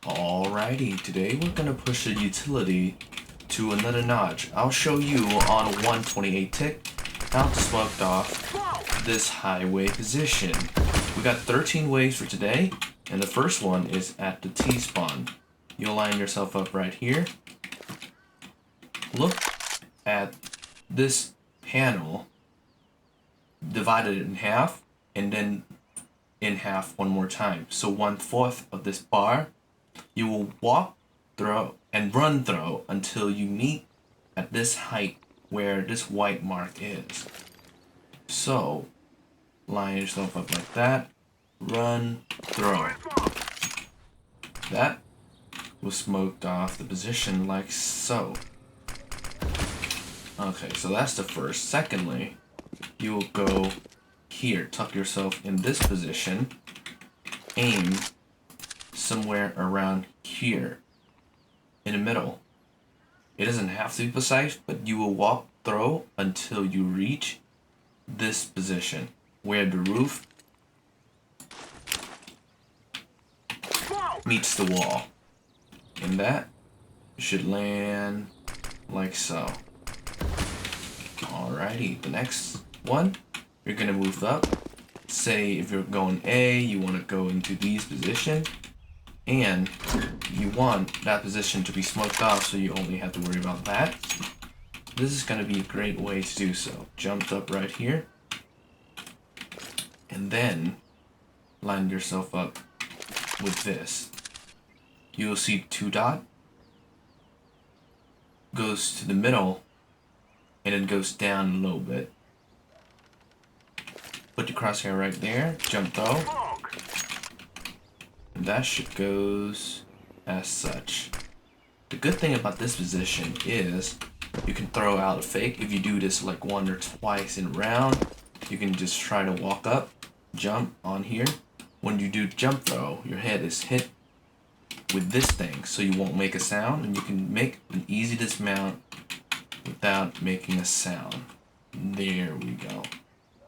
Alrighty, today we're gonna push the utility to another notch. I'll show you on 128 tick how to smoke off this highway position. We got 13 waves for today, and the first one is at the T-spawn. You'll line yourself up right here. Look at this panel, divide it in half, and then in half one more time. So 1/4 of this bar, you will walk, throw, and run throw until you meet at this height where this white mark is. So, line yourself up like that, run, throw. That was smoked off the position like so. Okay, so that's the first. Secondly, you will go here, tuck yourself in this position, aim somewhere around here in the middle. It doesn't have to be precise, but you will walk throw until you reach this position where the roof meets the wall. And that should land like so. Alrighty, the next one, you're gonna move up. Say if you're going A, you want to go into B's position, and you want that position to be smoked off, so you only have to worry about that. This is gonna be a great way to do so. Jumped up right here, and then line yourself up with this. You will see 2 dot goes to the middle, and it goes down a little bit. Put your crosshair right there, jump though. And that shit goes as such. The good thing about this position is you can throw out a fake. If you do this like 1 or twice in a round, you can just try to walk up, jump on here. When you do jump throw, your head is hit with this thing, so you won't make a sound, and you can make an easy dismount without making a sound. There we go.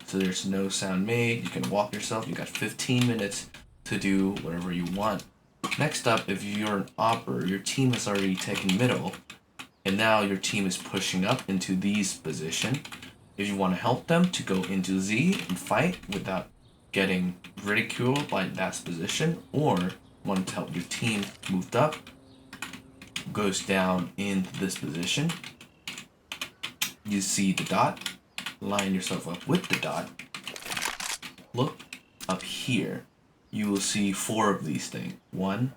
So there's no sound made. You can walk yourself. You got 15 minutes to do whatever you want. Next up, if you're an opper, your team has already taken middle, and now your team is pushing up into these position. If you want to help them to go into Z and fight without getting ridiculed by that position, or want to help your team moved up, goes down into this position. You see the dot, line yourself up with the dot. Look up here. You will see 4 of these things. 1,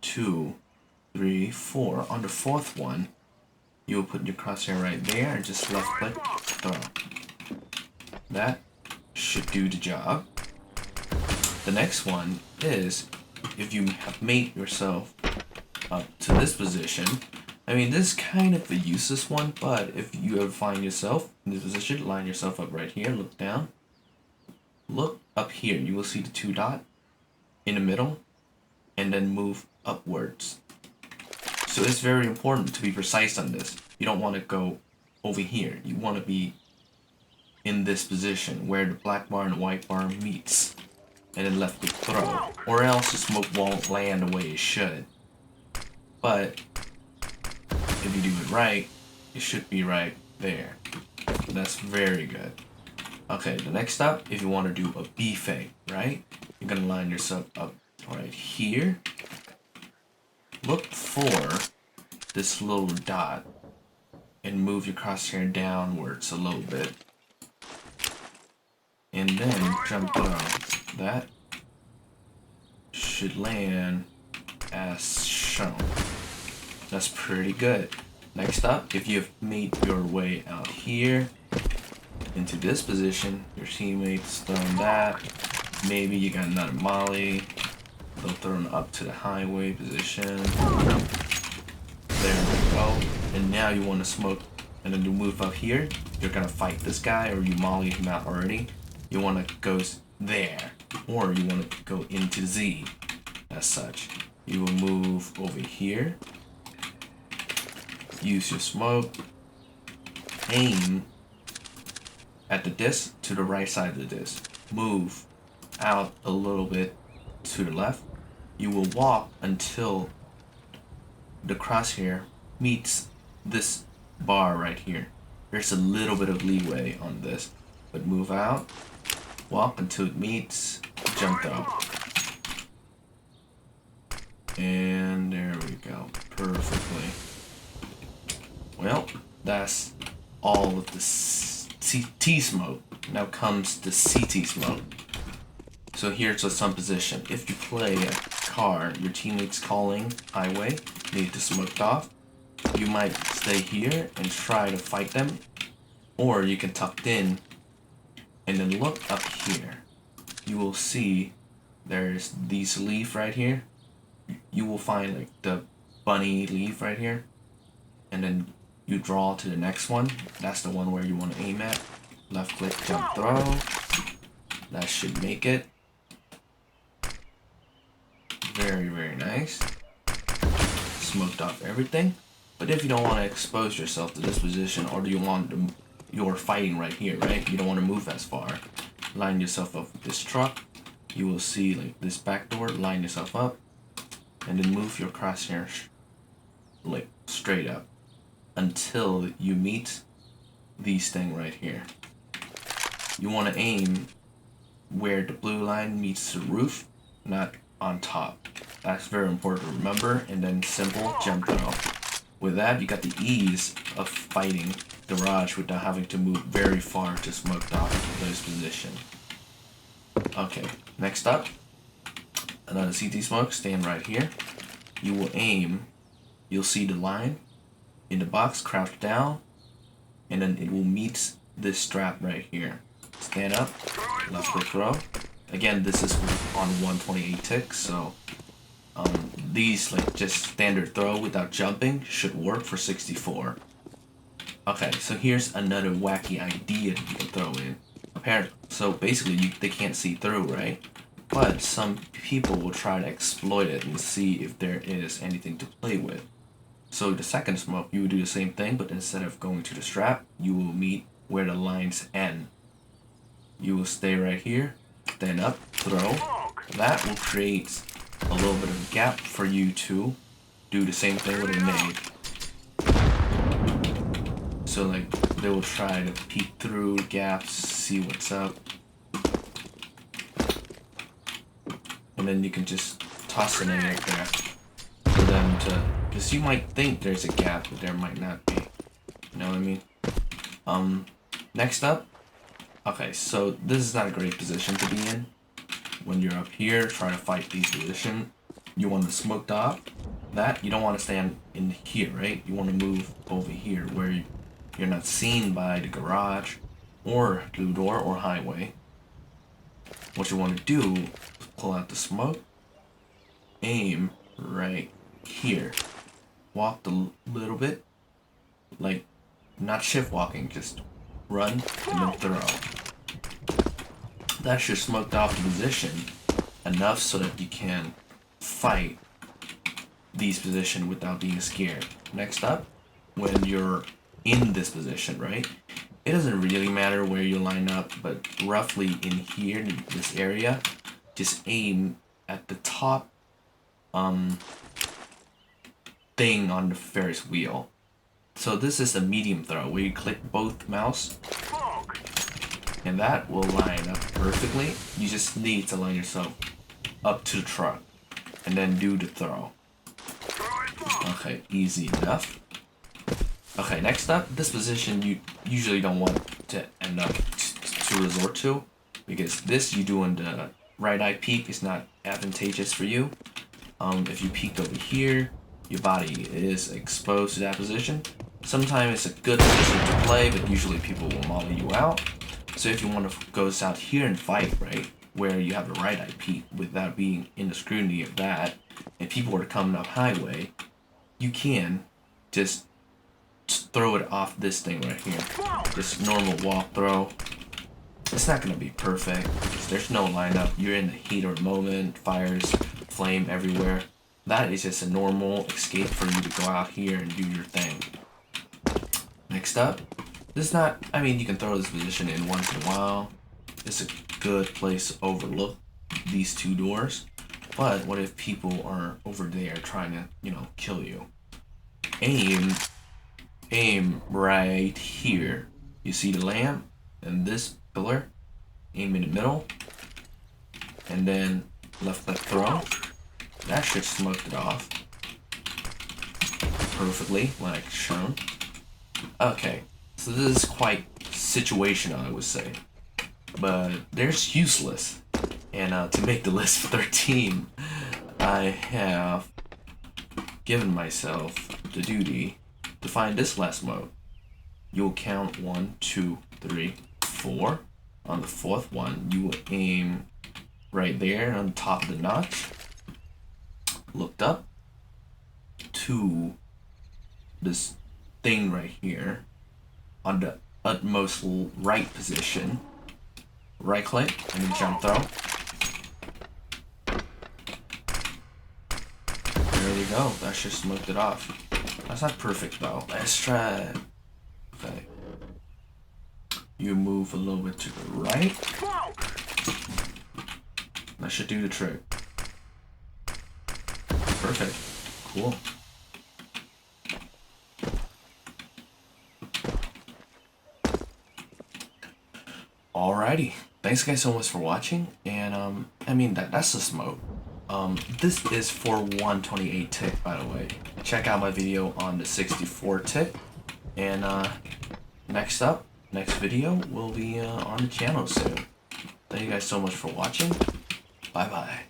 2, 3, 4. On the 4th one, you will put your crosshair right there and just left click, throw. That should do the job. The next one is if you have made yourself up to this position. I mean, this is kind of a useless one, but if you ever find yourself in this position, line yourself up right here, look down. Look up here, you will see the 2 dot in the middle, and then move upwards. So it's very important to be precise on this. You don't want to go over here. You want to be in this position where the black bar and the white bar meets, and then left click throw, or else the smoke won't land the way it should. But if you do it right, it should be right there. That's very good. Okay, the next step, if you want to do a B fake, right? You're gonna line yourself up right here. Look for this little dot and move your crosshair downwards a little bit. And then jump down. That should land as shown. That's pretty good. Next up, if you've made your way out here into this position, your teammates throwing that. Maybe you got another molly. They'll throw them up to the highway position. There we go. And now you want to smoke, and then you move up here. You're gonna fight this guy, or you molly him out already. You want to go there, or you want to go into Z. As such, you will move over here. Use your smoke. Aim at the disc to the right side of the disc. Move out a little bit to the left. you will walk until the crosshair meets this bar right here. There's a little bit of leeway on this, but move out, walk until it meets, jump throw. And there we go, perfectly. Well, that's all of the CT smoke. Now comes the CT smoke. So here's a supposition. If you play a car, your teammates calling highway, need to smoked off, you might stay here and try to fight them, or you can tuck in and then look up here. You will see there's these leaf right here. You will find like the bunny leaf right here, and then you draw to the next one. That's the one where you want to aim at. Left click, jump, throw. That should make it. Very, very nice. Smoked off everything. But if you don't want to expose yourself to this position, or do you want to, you're fighting right here, right? You don't want to move as far. Line yourself up with this truck. You will see like this back door. Line yourself up, and then move your crosshair like straight up until you meet these thing right here. You want to aim where the blue line meets the roof, not on top. That's very important to remember. And then simple jump throw. With that, you got the ease of fighting Garage without having to move very far to smoke off those position. Okay, next up, another CT smoke. Stand right here. You will aim. You'll see the line in the box. Crouch down, and then it will meet this strap right here. Stand up. Left click throw. Again, this is on 128 ticks, so these like just standard throw without jumping should work for 64. Okay, so here's another wacky idea that you can throw in. Apparently, so basically they can't see through, right? But some people will try to exploit it and see if there is anything to play with. So the second smoke, you will do the same thing, but instead of going to the strap, you will meet where the lines end. You will stay right here, stand up, throw. That will create a little bit of a gap for you to do the same thing with a nade. So like they will try to peek through gaps, see what's up, and then you can just toss a nade right there for them to, because you might think there's a gap, but there might not be. You know what I mean? Next up. Okay, so this is not a great position to be in. When you're up here trying to fight these positions, you want to smoke off that. You don't want to stand in here, right? You want to move over here where you're not seen by the garage or blue door or highway. What you want to do is pull out the smoke, aim right here, walk a little bit, like not shift walking, just run and then throw. That should smoke off the position enough so that you can fight these positions without being scared. Next up, when you're in this position, right? It doesn't really matter where you line up, but roughly in here, in this area, just aim at the top thing on the Ferris wheel. So this is a medium throw where you click both mouse, and that will line up perfectly. You just need to line yourself up to the truck and then do the throw. Okay, easy enough. Okay, next up, this position you usually don't want to end up to resort to, because this you do in the right eye peek is not advantageous for you. If you peek over here, your body is exposed to that position. Sometimes it's a good position to play, but usually people will molly you out. So if you want to go out here and fight, right, where you have a right eye peek without being in the scrutiny of that, and people are coming up highway, you can just throw it off this thing right here. Just normal walk throw. It's not going to be perfect because there's no lineup. You're in the heat of the moment, fires, flame everywhere. That is just a normal escape for you to go out here and do your thing. Next up, this is not, I mean, you can throw this position in once in a while. It's a good place to overlook these two doors. But what if people are over there trying to, you know, kill you? Aim right here. You see the lamp and this pillar? Aim in the middle. And then left click throw. That should smoked it off perfectly, like shown. Okay, so this is quite situational, I would say. But there's useless. And to make the list for 13, I have given myself the duty to find this last mode. You'll count 1, 2, 3, 4. On the fourth one, you will aim right there on top of the notch. Looked up to this thing right here on the utmost right position. Right click and then jump throw. There we go. That just smoked it off. That's not perfect though. Let's try. Okay. You move a little bit to the right. That should do the trick. Perfect. Cool. Alrighty. Thanks guys so much for watching. And I mean that's the smoke. This is for 128 tick, by the way. Check out my video on the 64 tick. And next video will be on the channel soon. Thank you guys so much for watching. Bye bye.